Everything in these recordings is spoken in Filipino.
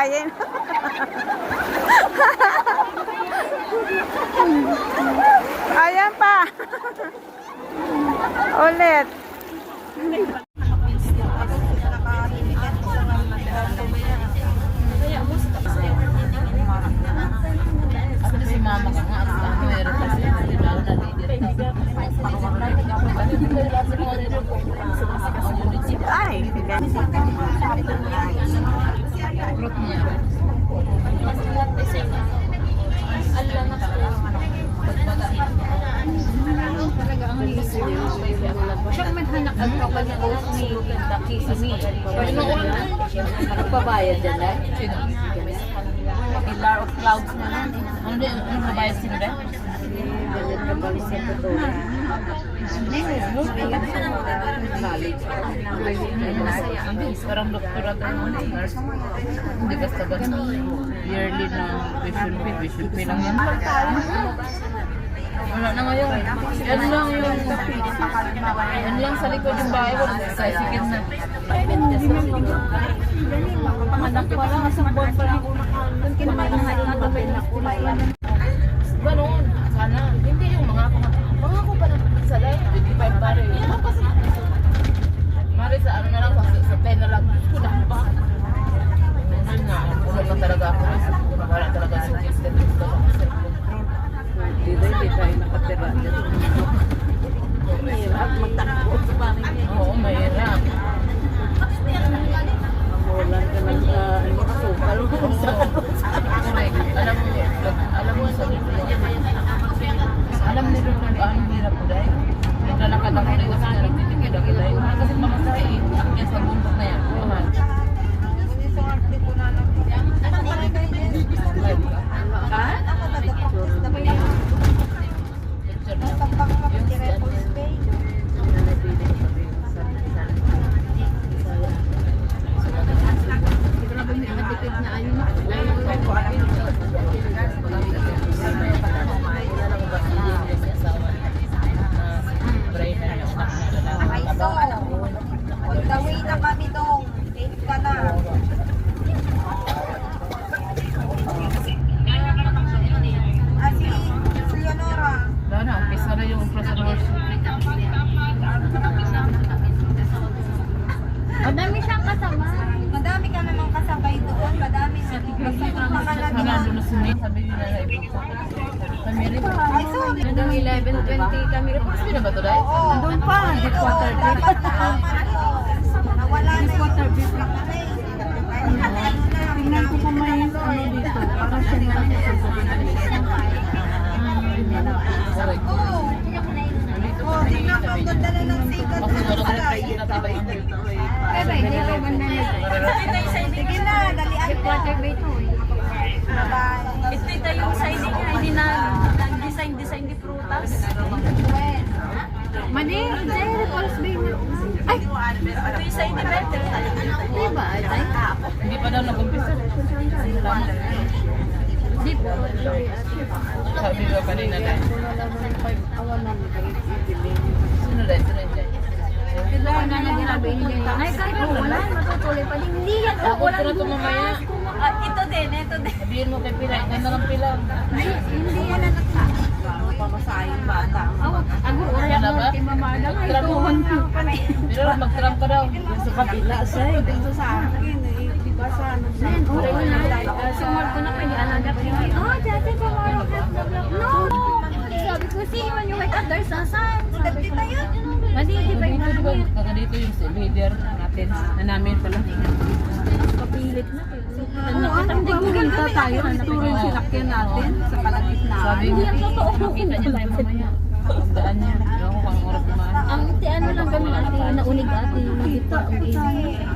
patayin. Ayan pa. Ulit. Si mama ka nga, meron kasi hindi na Ay, fruit niya. Siya maghanak ang kapag na oat ni Kisimi. Nagpabayad dyan eh. Sino? Pillar of Clouds na yan. Ano din? Ano mabayad sino din? Ganyan ka ba sa totoo? Hindi, parang doktor at nurse. Hindi basta-basta. Yearly na vision pay lang yan. Wala na ngayon. Yan lang yung yan lang sa likod yung bahay ko. Sa sikit na. Panganak ko lang, isang buwan pa lang. Doon kinamanahan na Ganon. Sana. Hindi yung mga ko pa na sa life. 25 pare. Mari sa ano na lang. Sa 10 na lang. Kuda pa. Ano na. Ulan na talaga ako. Wala talaga sa system. Hindi tayo nakatira dyan. Mahirap magtakbo sa pamilya. Oo, mahirap. Mamulan ka ng asukal. Correct. Alam mo sa alam nila kung gaano hirap ko dahil naglalakad ako na kasi nagtitigil ako dahil kasi makasahe akyan sa bundok na yan. Mahal. Pagdawi na kami dong. 8 ka na. Si Leonora. Wala na, umpisa na yung entrepreneurship. Madami siyang kasama. Madami ka namang kasabay doon. Madami na. Basta pangalan Sana nila. doon na si May, sabi nila na ibig kami rin. Ay, sorry. Hanggang 11:20 kami. Sabi na ba ito dahil? Oo. Doon pa, di quarter day. Dapat naaman ko. Nawala na yung quarter day lang kami. Tingnan ko kung may ano dito. Para siya na lang sa Correct. Oo. Oh, tingnan ko. Ang ganda na ng sikat Kasi ng wala ka sky. rin natibay. Sige na, dalian mo. Quarter bay to eh. Bye-bye. Ito yung siding niya, hindi na design di prutas. Mani, Jerry Falls Bay na. Ay! Ito yung siding better. Diba, ay? Hindi pa daw nag-umpisa. Di po. Sabi ko kanina na. Sino dahil? Sino dahil? Kailangan na lang nila binigay. Ay, kahit po, wala, matutuloy pa din. Hindi yan po, Ako na ito mamaya. Ito din. Sabihin mo kay Pila, ganda ng Pila. Hindi yan na Pamasahin bata. Ako, wala Wala ba? mo kay Mamarda. Ay, Tram mo. tuhon po pa na. Pero mag-tram ka daw. Sa kabila siya, dito sa akin. Diba sa ano siya? Sumod ko na pwede alagat. Oh, dati pa No! Sabi ko, see when you wake up, there's a sign. Sabi ko, mali, di ba Dito, diba? Kaka dito yung leader natin. Na namin pala. kapilit na? Oo, ang pumunta tayo. Ituro yung sinakyan natin sa kalagitnaan. Sabi Hindi niya, yan totoo. makita niya tayo mamaya. Pagdaan niya. Ewan ko kung oras dumaan. Ang ano lang kami ate, naunig ate, dito ang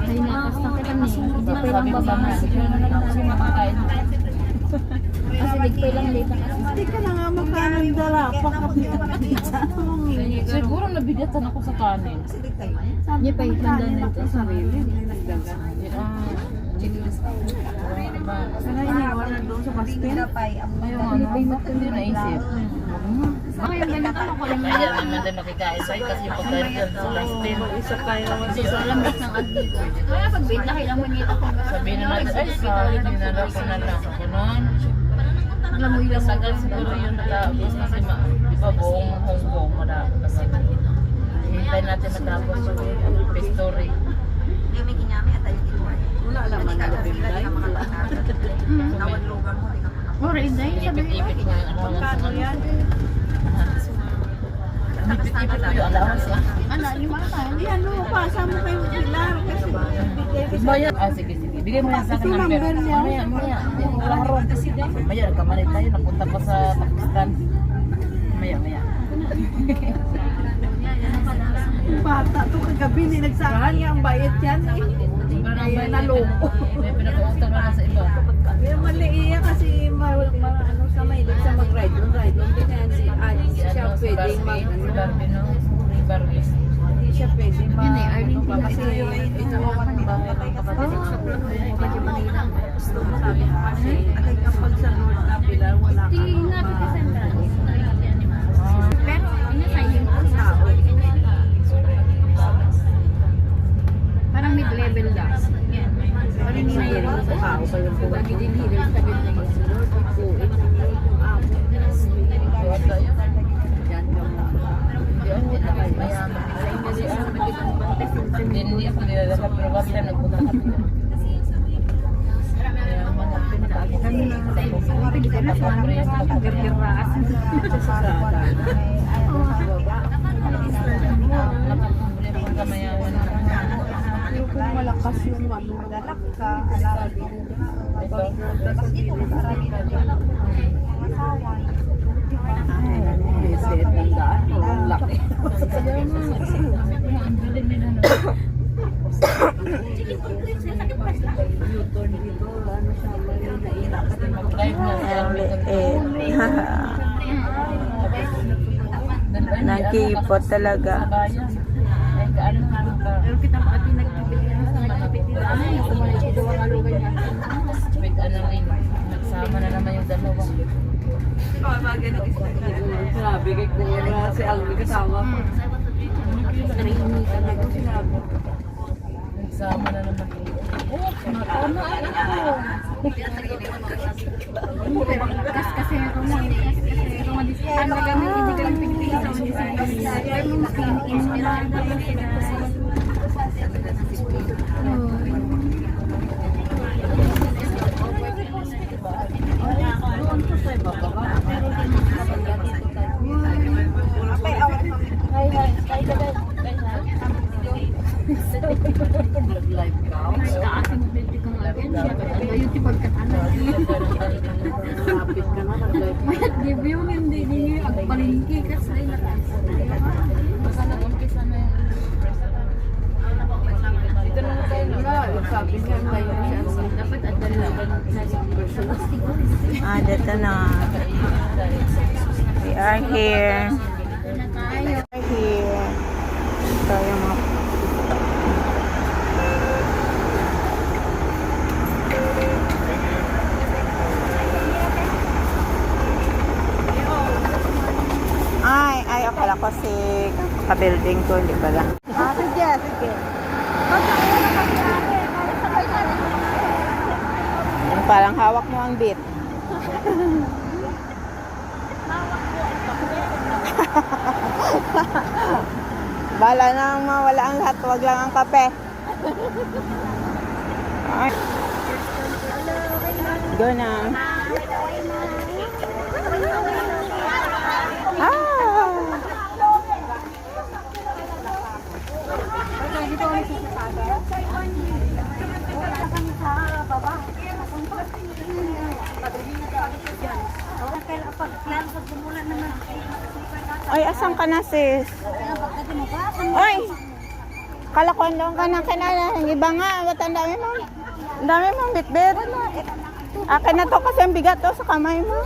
ay nakasta ka kami, hindi pa lang Sabi ko babama. sana, sige na lang kasi makakain. Kasi di pa lang late ang Hindi ka na nga magkaroon dala. Siguro nabigatan ako sa kanin. Niya pa yung tanda nito. Sarili, nagdagan. Sana iniwan na doon sa basket. Pinapay. Ayun, ano, bakit hindi naisip? Baka yung ganito ako lang Kaya naman din makikain tayo kasi yung pagkain dyan sa last 10. isa kayo naman So, alam mo ng admin ko. Kaya pagbenta, kailang manita ko. Sabihin na natin, ay sorry, dinala ko na lang ako nun. Alam mo yung Sagal siguro yung natapos kasi di ba buong Hong Kong matapos. Hintay natin matapos yung story. Yung may kinyami at tayo dito. wala alam man na bibigay. Nawad lugar mo, di ka pa. or inday, sabi ko. Ipit-ipit nga yung ano nga sa yan? Ipit-ipit ko yung allowance ah. Ano, yung mga tayo. Hindi ano, pasa mo kayo Pilar kasi bigay Maya, sige. Bigay mo yan sa akin Ito number. number niya. Maya. Klaro. Maya, nagkamalit tayo. Napunta pa sa Pakistan. Maya. bata to kagabi ni nagsahan nga ang bayad yan. Kaya naloko. May pinag-uustap na sa iba. Kaya mali iya kasi ano sa mahilig sa mag-ride. Hindi yan si Annie. Si Siya ano, si pwedeng mag Barbie. Si ano. Barbie, no? Si Barbie. Hindi siya pwedeng mag Yun eh, earning ano ba, fee. kasi ito ang bahay ng kapatid sa vlog mo. Medyo Manila. Gusto mo sabi ko kasi kapag sa North na Pilar wala ka. Di nga, sa Central. Pero, inasayin ko. Parang mid-level lang. Parang hindi na yun. Tao pa yung buwan. Lagi din healer sa ganda yun. Buwan tayo. Yan yung Hindi mayaman. Hindi ako nilalala pero one time nagpunta kami. Mayaman ang pinag-aagi kami ng gergeras sa kamayaman. Pero kung malakas yung ano, magalak ka, alawin. Ito. Tapos dito, marami na dyan. Masawan. Beset ng daan. Ang laki. U-turn dito. Ano siya, may nainap. Live na Nagkipot talaga. Ay, kaano nga ka? Pero kita pa ati nagpipili na sa nagpipili na ano yung kumalik ito ang alugan niya. With ano rin, nagsama na naman yung dalawa. Sinabi kay Kuya si Almi kasama ko. Training talaga. Nagsama na naman. Oh, natama ako. Kasi ako mo, kasi ako madisipan na gamit, hindi ka lang pinipili sa madisipan. Pero mo makinig-inspirado lang sila. Live ka. Kaasing pwede ko nga yan. Ayun, tipag katanan. Lapit ka na, nag-live. Mayat give yung hindi niyo ang palingki kasi ay lakas. Basta nag-umpisa na yun. Dito na tayo. Wala, sabi niya, tayo siya. Dapat at dalagan sa personal. Dito na. We are here. Na tayo. We are here. Ito yung mga Ay, akala ko si ka-building ko, hindi pala. Sige. Yung parang hawak mo ang bit. Bala na mawala ang lahat, wag lang ang kape. Ay. Go na. Ay, asan ka na, sis? Ay! Kalakuan doon ka na kinala. Ang iba nga, ba't ang dami mong bitbit? Akin na to kasi ang bigat to sa kamay mo.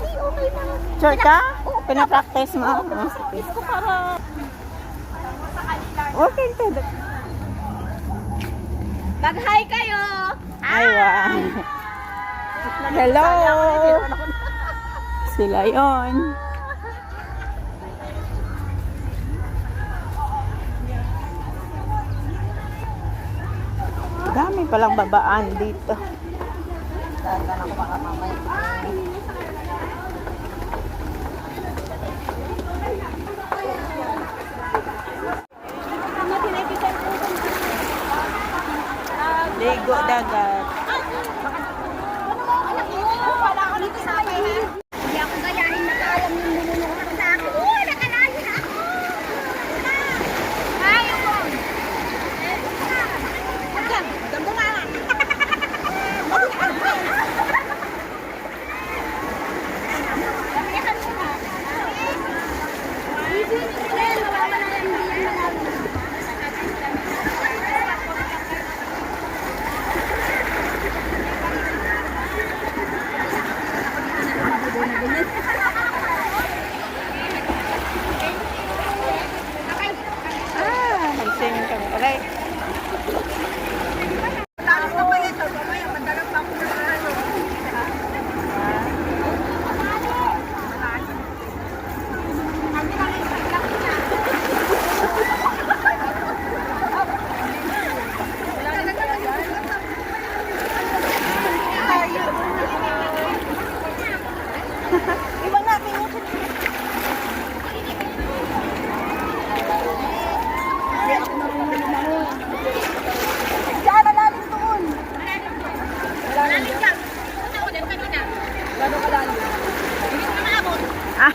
Sure ka? Pinapractice mo? Okay, to. Mag-hi kayo! Ay, wow. Hello! Sila yon. palang babaan dito. Ligo dagat. Hindi ako gayahin na alam yung binunungan sa akin. Uy, nakalayo na ako! Ayaw mo! Ganda nga lang. Mag-swimming kami. Aray. Ah,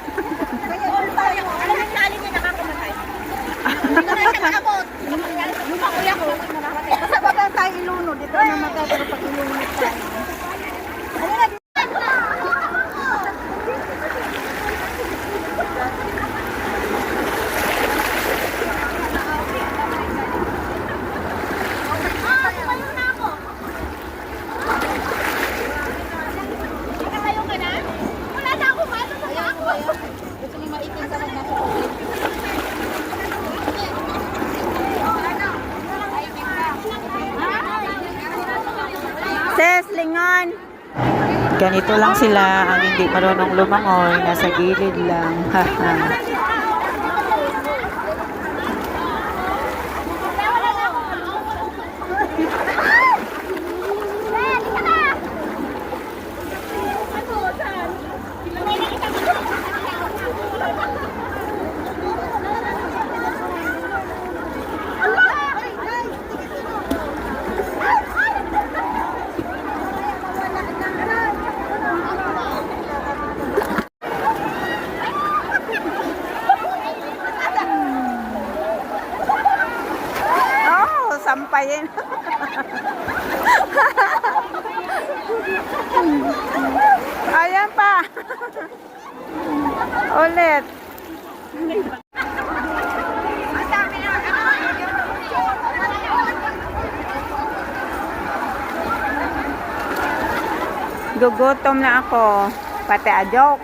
Basta baka tayo ilunod, dito na magkakaroon pag ilunod tayo. Sis, lingon. Ganito lang sila ang hindi marunong lumangoy, nasa gilid lang. Haha. Oh, sampayin. Ayan pa. Ulit. Gugutom na ako. Pati a joke.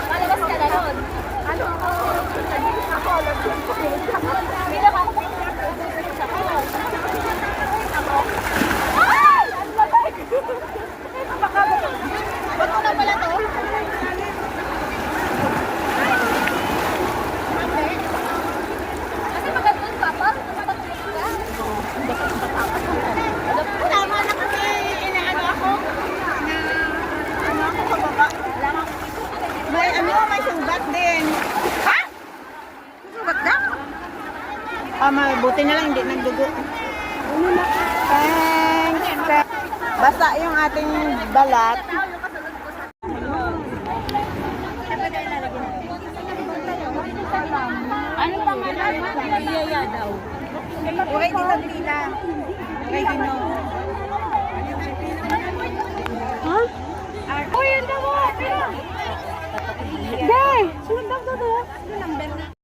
Malabas ka na nun. Ano ako? Ako, bilang ako ay! Ang lamig! Bato na pala to? Kasi magandun ka pa? Tama na kasi inaano ako. Ano ako sa baba? May may sugat din. Ha? Sugat na? Buti na lang hindi nagdugo. Thanks. Basta yung ating balat. Iyaya daw. Okay, dito pila. Okay, dino. Ha? Oh, yun na mo! Dai! Sunod na to.